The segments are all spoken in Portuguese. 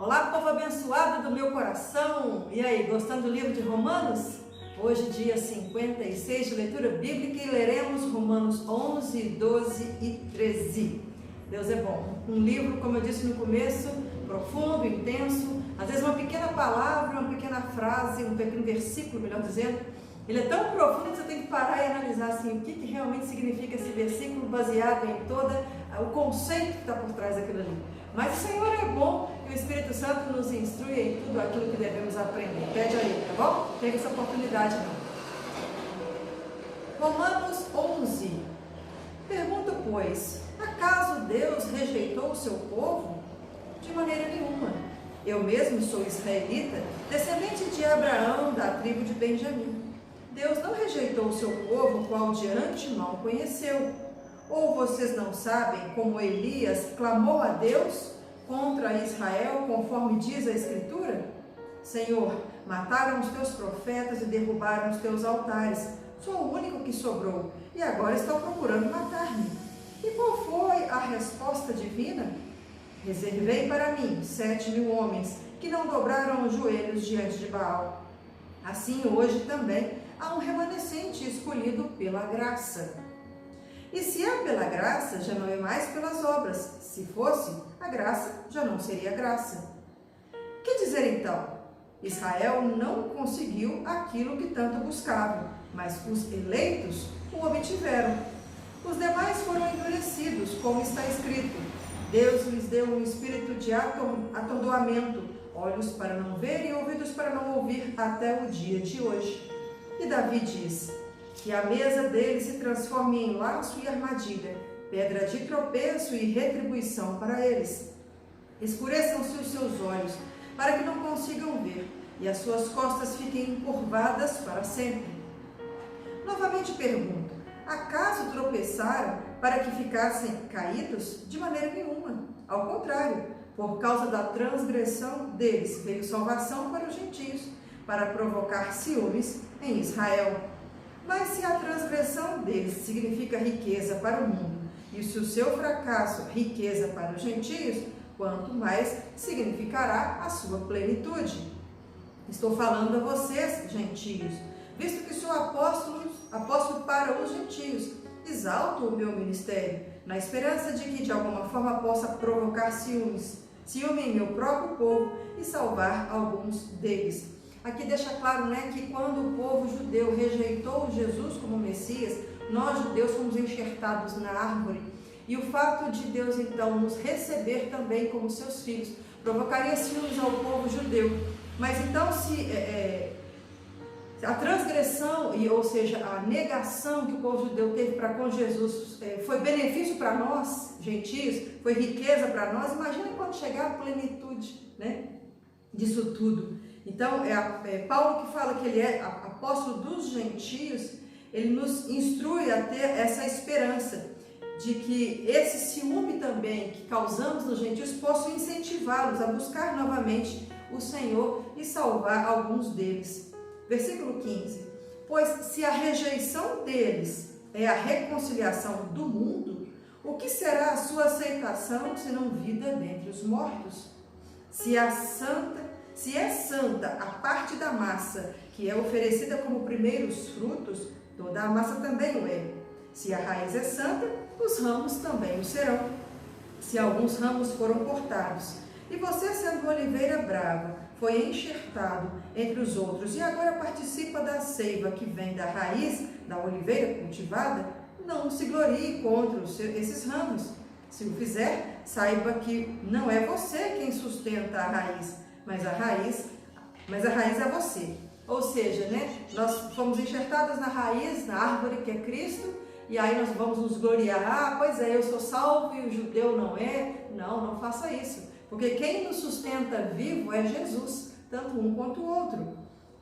Olá, povo abençoado do meu coração! E aí, gostando do livro de Romanos? Hoje, dia 56 de leitura bíblica, e leremos Romanos 11, 12 e 13. Deus é bom. Um livro, como eu disse no começo, profundo, intenso. Às vezes uma pequena palavra, uma pequena frase, um pequeno versículo, melhor dizendo, ele é tão profundo que você tem que parar e analisar assim, o que realmente significa esse versículo, baseado em todo o conceito que está por trás daquilo ali. Mas o Senhor é bom e o Espírito Santo nos instrui em tudo aquilo que devemos aprender. Pede aí, tá bom? Pega essa oportunidade não. Romanos 11. Pergunto, pois, acaso Deus rejeitou o seu povo? De maneira nenhuma. Eu mesmo sou israelita, descendente de Abraão, da tribo de Benjamim. Deus não rejeitou o seu povo, qual de antemão conheceu. Ou vocês não sabem como Elias clamou a Deus contra Israel, conforme diz a Escritura? Senhor, mataram os teus profetas e derrubaram os teus altares. Sou o único que sobrou, e agora estão procurando matar-me. E qual foi a resposta divina? Reservei para mim 7.000 homens, que não dobraram os joelhos diante de Baal. Assim hoje também há um remanescente escolhido pela graça. E se é pela graça, já não é mais pelas obras. Se fosse, a graça já não seria graça. Que dizer então? Israel não conseguiu aquilo que tanto buscava, mas os eleitos o obtiveram. Os demais foram endurecidos, como está escrito. Deus lhes deu um espírito de atordoamento, olhos para não ver e ouvidos para não ouvir, até o dia de hoje. E Davi diz: que a mesa dele se transforme em laço e armadilha, pedra de tropeço e retribuição para eles. Escureçam-se os seus olhos, para que não consigam ver, e as suas costas fiquem encurvadas para sempre. Novamente pergunto: acaso tropeçaram para que ficassem caídos? De maneira nenhuma. Ao contrário, por causa da transgressão deles veio salvação para os gentios, para provocar ciúmes em Israel. Mas se a transgressão deles significa riqueza para o mundo, e se o seu fracasso riqueza para os gentios, quanto mais significará a sua plenitude. Estou falando a vocês, gentios, visto que sou apóstolo para os gentios. Exalto o meu ministério, na esperança de que de alguma forma possa provocar ciúme em meu próprio povo e salvar alguns deles. Aqui deixa claro, que quando o povo judeu rejeitou Jesus como Messias, nós judeus fomos enxertados na árvore. E o fato de Deus então nos receber também como seus filhos provocaria ciúmes ao povo judeu. Mas então se a transgressão, ou seja, a negação que o povo judeu teve para com Jesus foi benefício para nós, gentios, foi riqueza para nós, imagina quando chegar a plenitude, disso tudo. Então, Paulo que fala que ele é apóstolo dos gentios, ele nos instrui a ter essa esperança de que esse ciúme também que causamos nos gentios possa incentivá-los a buscar novamente o Senhor e salvar alguns deles. Versículo 15. Pois se a rejeição deles é a reconciliação do mundo, o que será a sua aceitação senão vida dentre os mortos? Se é santa a parte da massa que é oferecida como primeiros frutos, toda a massa também o é. Se a raiz é santa, os ramos também o serão. Se alguns ramos foram cortados, e você, sendo oliveira brava, foi enxertado entre os outros, e agora participa da seiva que vem da raiz da oliveira cultivada, não se glorie contra esses ramos. Se o fizer, saiba que não é você quem sustenta a raiz, mas a raiz é você. Ou seja, nós fomos enxertados na raiz, na árvore que é Cristo, e aí nós vamos nos gloriar. Pois é, eu sou salvo e o judeu não é. Não faça isso, porque quem nos sustenta vivo é Jesus, tanto um quanto o outro.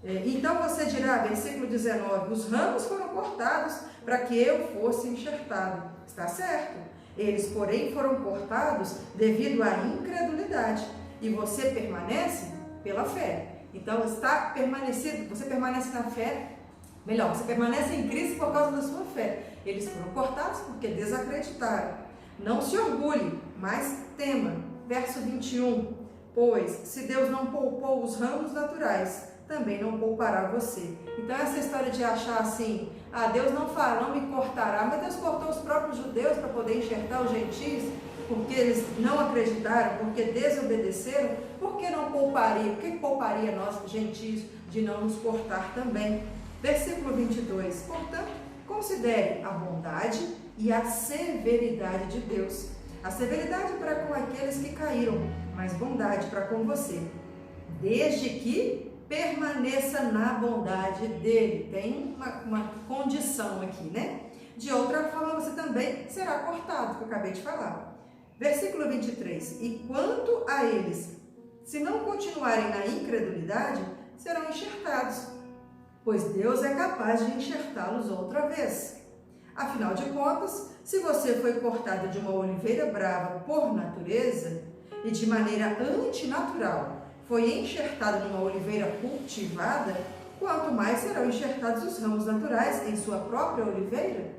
Então você dirá, versículo 19, os ramos foram cortados para que eu fosse enxertado. Está certo. Eles, porém, foram cortados devido à incredulidade. E você permanece pela fé. Então, você permanece na fé, você permanece em Cristo por causa da sua fé. Eles foram cortados porque desacreditaram. Não se orgulhe, mas tema. Verso 21. Pois, se Deus não poupou os ramos naturais, também não poupará você. Então, essa história de achar assim, Deus não me cortará, mas Deus cortou os próprios judeus para poder enxertar os gentios, porque eles não acreditaram, porque desobedeceram, por que não pouparia? Por que pouparia nós, gentios, de não nos cortar também? Versículo 22. Portanto, considere a bondade e a severidade de Deus. A severidade para com aqueles que caíram, mas bondade para com você, desde que permaneça na bondade dele. Tem uma condição aqui, né? De outra forma, você também será cortado, que eu acabei de falar. Versículo 23. E quanto a eles, se não continuarem na incredulidade, serão enxertados, pois Deus é capaz de enxertá-los outra vez. Afinal de contas, se você foi cortado de uma oliveira brava por natureza e de maneira antinatural foi enxertado numa oliveira cultivada, quanto mais serão enxertados os ramos naturais em sua própria oliveira?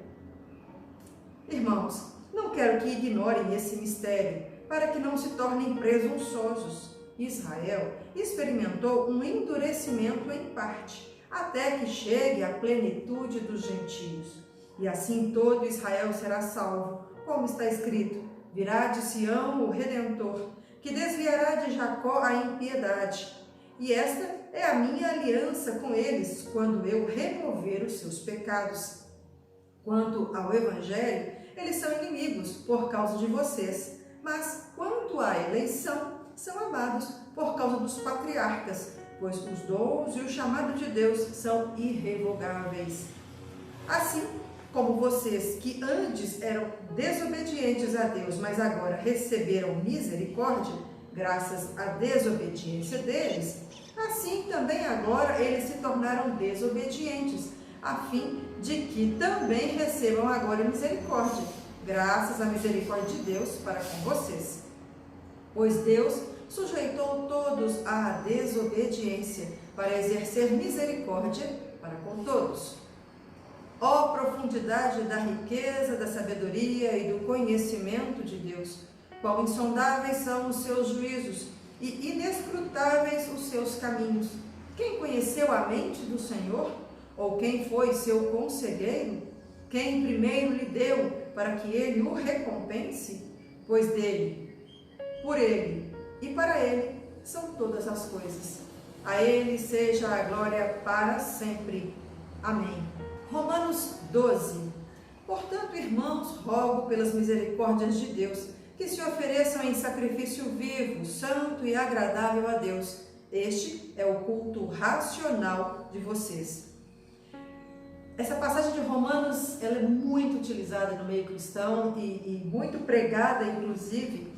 Irmãos, não quero que ignorem esse mistério, para que não se tornem presunçosos. Israel experimentou um endurecimento em parte, até que chegue à plenitude dos gentios. E assim todo Israel será salvo, como está escrito: virá de Sião o Redentor, que desviará de Jacó a impiedade. E esta é a minha aliança com eles, quando eu remover os seus pecados. Quanto ao Evangelho, eles são inimigos por causa de vocês, mas quanto à eleição, são amados por causa dos patriarcas, pois os dons e o chamado de Deus são irrevogáveis. Assim como vocês, que antes eram desobedientes a Deus, mas agora receberam misericórdia, graças à desobediência deles, assim também agora eles se tornaram desobedientes, a fim de que também recebam agora misericórdia, graças à misericórdia de Deus para com vocês. Pois Deus sujeitou todos à desobediência, para exercer misericórdia para com todos. Ó profundidade da riqueza, da sabedoria e do conhecimento de Deus! Quão insondáveis são os seus juízos e inescrutáveis os seus caminhos! Quem conheceu a mente do Senhor? Ou quem foi seu conselheiro? Quem primeiro lhe deu para que ele o recompense? Pois dele, por ele e para ele são todas as coisas. A ele seja a glória para sempre. Amém. Romanos 12. Portanto, irmãos, rogo pelas misericórdias de Deus, que se ofereçam em sacrifício vivo, santo e agradável a Deus. Este é o culto racional de vocês. Essa passagem de Romanos, ela é muito utilizada no meio cristão e muito pregada, inclusive.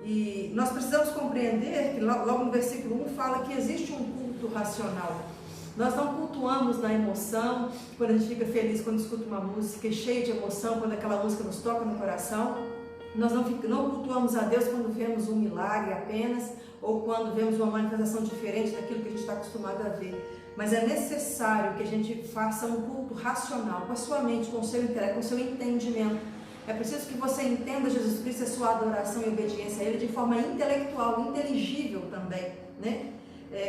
E nós precisamos compreender que logo no versículo 1 fala que existe um culto racional. Nós não cultuamos na emoção, quando a gente fica feliz quando escuta uma música cheia de emoção, quando aquela música nos toca no coração. Nós não cultuamos a Deus quando vemos um milagre apenas, ou quando vemos uma manifestação diferente daquilo que a gente está acostumado a ver. Mas é necessário que a gente faça um culto racional, com a sua mente, com o seu intelecto, com o seu entendimento. É preciso que você entenda Jesus Cristo, a sua adoração e obediência a Ele de forma intelectual, inteligível também, né?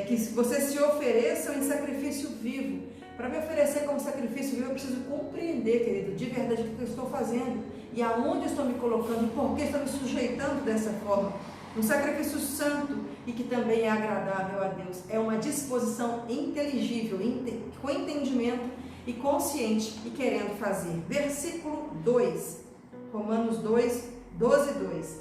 Que você se ofereçam em sacrifício vivo. Para me oferecer como sacrifício vivo, eu preciso compreender, querido, de verdade o que eu estou fazendo e aonde eu estou me colocando e por que estou me sujeitando dessa forma. Um sacrifício santo e que também é agradável a Deus. É uma disposição inteligível, com entendimento e consciente e querendo fazer. Versículo 2, Romanos 2, 12, 2.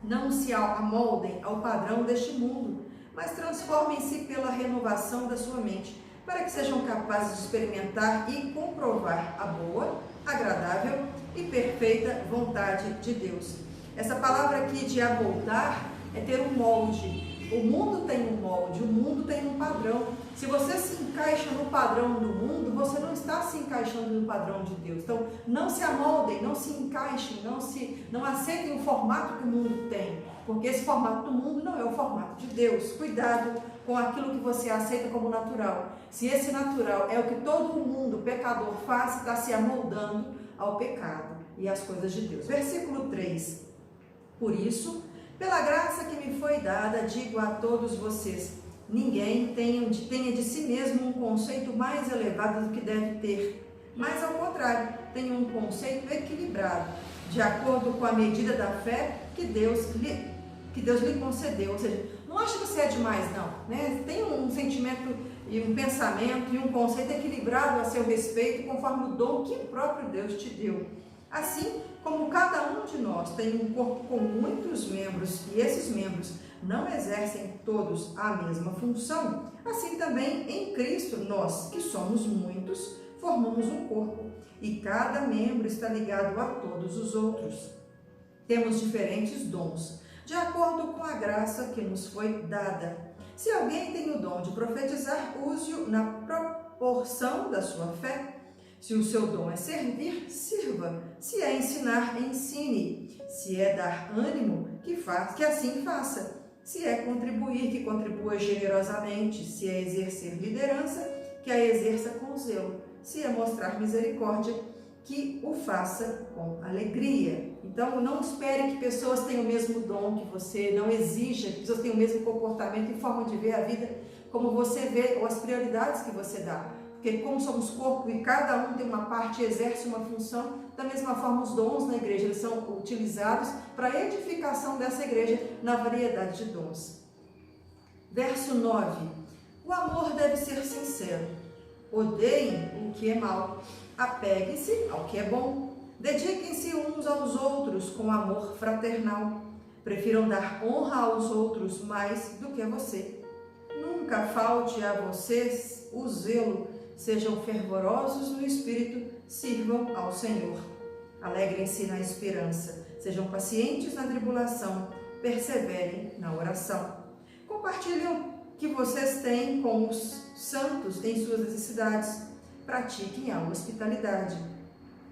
Não se amoldem ao padrão deste mundo, mas transformem-se pela renovação da sua mente, para que sejam capazes de experimentar e comprovar a boa, agradável e perfeita vontade de Deus. Essa palavra aqui de amoldar é ter um molde. O mundo tem um molde, o mundo tem um padrão. Se você se encaixa no padrão do mundo, você não está se encaixando no padrão de Deus. Então, não se amoldem, não se encaixem, não aceitem o formato que o mundo tem, porque esse formato do mundo não é o formato de Deus. Cuidado com aquilo que você aceita como natural. Se esse natural é o que todo mundo, pecador, faz, está se amoldando ao pecado e às coisas de Deus. Versículo 3. Por isso, Pela graça que me foi dada, digo a todos vocês, ninguém tenha de si mesmo um conceito mais elevado do que deve ter, mas ao contrário, tenha um conceito equilibrado, de acordo com a medida da fé que Deus lhe concedeu. Ou seja, não acha que você é demais, não, né? Tem um sentimento e um pensamento e um conceito equilibrado a seu respeito, conforme o dom que o próprio Deus te deu. Assim como cada um de nós tem um corpo com muitos membros e esses membros não exercem todos a mesma função, assim também em Cristo nós, que somos muitos, formamos um corpo e cada membro está ligado a todos os outros. Temos diferentes dons, de acordo com a graça que nos foi dada. Se alguém tem o dom de profetizar, use-o na proporção da sua fé. Se o seu dom é servir, sirva. Se é ensinar, ensine. Se é dar ânimo, que assim faça. Se é contribuir, que contribua generosamente. Se é exercer liderança, que a exerça com zelo. Se é mostrar misericórdia, que o faça com alegria. Então, não espere que pessoas tenham o mesmo dom que você, não exija que pessoas tenham o mesmo comportamento e forma de ver a vida como você vê, ou as prioridades que você dá. Porque como somos corpo e cada um tem uma parte e exerce uma função, da mesma forma os dons na igreja eles são utilizados para a edificação dessa igreja na variedade de dons. Verso 9. O amor deve ser sincero. Odeiem o que é mal. Apeguem-se ao que é bom. Dediquem-se uns aos outros com amor fraternal. Prefiram dar honra aos outros mais do que a você. Nunca falte a vocês o zelo. Sejam fervorosos no espírito, sirvam ao Senhor. Alegrem-se na esperança, sejam pacientes na tribulação, perseverem na oração. Compartilhem o que vocês têm com os santos em suas necessidades. Pratiquem a hospitalidade.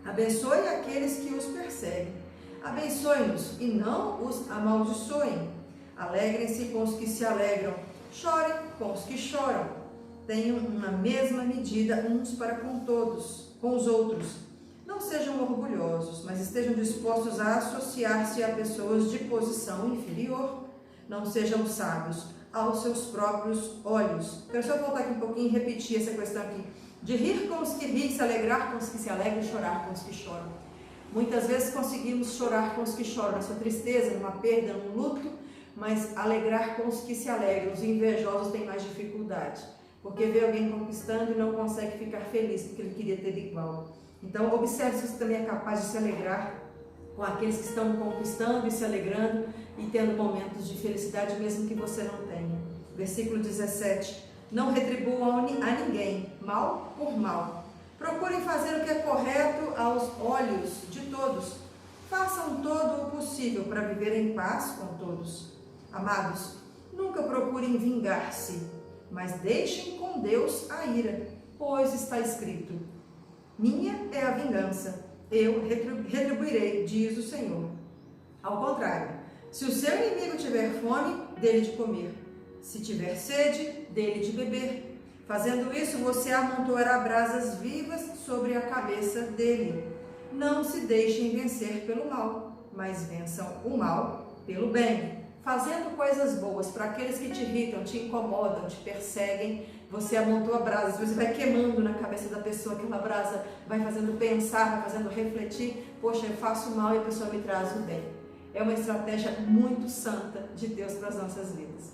Abençoe aqueles que os perseguem. Abençoe-nos e não os amaldiçoem. Alegrem-se com os que se alegram. Chorem com os que choram. Tenham uma mesma medida uns para com todos, com os outros. Não sejam orgulhosos, mas estejam dispostos a associar-se a pessoas de posição inferior. Não sejam sábios aos seus próprios olhos. Quero só voltar aqui um pouquinho e repetir essa questão aqui. De rir com os que riem, se alegrar com os que se alegram e chorar com os que choram. Muitas vezes conseguimos chorar com os que choram, na sua tristeza, numa perda, num luto, mas alegrar com os que se alegram. Os invejosos têm mais dificuldade. Porque vê alguém conquistando e não consegue ficar feliz porque ele queria ter igual. Então, observe se você também é capaz de se alegrar com aqueles que estão conquistando e se alegrando e tendo momentos de felicidade mesmo que você não tenha. Versículo 17. Não retribuam a ninguém, mal por mal. Procurem fazer o que é correto aos olhos de todos. Façam todo o possível para viver em paz com todos. Amados, nunca procurem vingar-se, mas deixem com Deus a ira, pois está escrito: minha é a vingança, eu retribuirei, diz o Senhor. Ao contrário, se o seu inimigo tiver fome, dê-lhe de comer. Se tiver sede, dê-lhe de beber. Fazendo isso, você amontoará brasas vivas sobre a cabeça dele. Não se deixem vencer pelo mal, mas vençam o mal pelo bem. Fazendo coisas boas para aqueles que te irritam, te incomodam, te perseguem, você amontoa brasas, você vai queimando na cabeça da pessoa, aquela brasa vai fazendo pensar, vai fazendo refletir, poxa, eu faço mal e a pessoa me traz o bem. É uma estratégia muito santa de Deus para as nossas vidas.